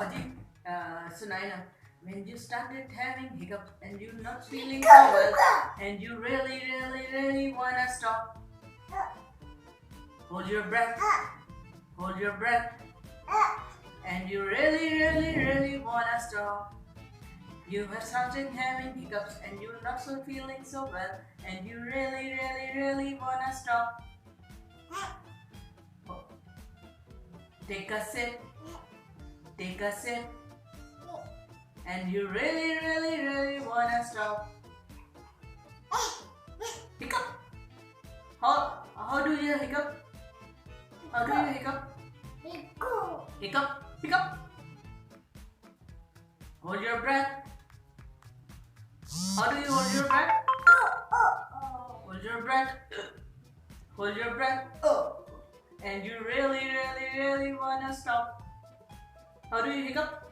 अजी सुनाए ना. When you started having hiccups and you're not feeling so well and you really wanna stop. Hold your breath. Hold your breath. And you really wanna stop. You have started having hiccups and you're not so feeling so well and you really wanna stop. Take a sip. Take a sip. And you really wanna stop. Hiccup. How do you hiccup? How do you hiccup? Hiccup. Hiccup. Hold your breath. How do you hold your breath? Hold your breath. Hold your breath. And you really wanna stop. How do you hiccup?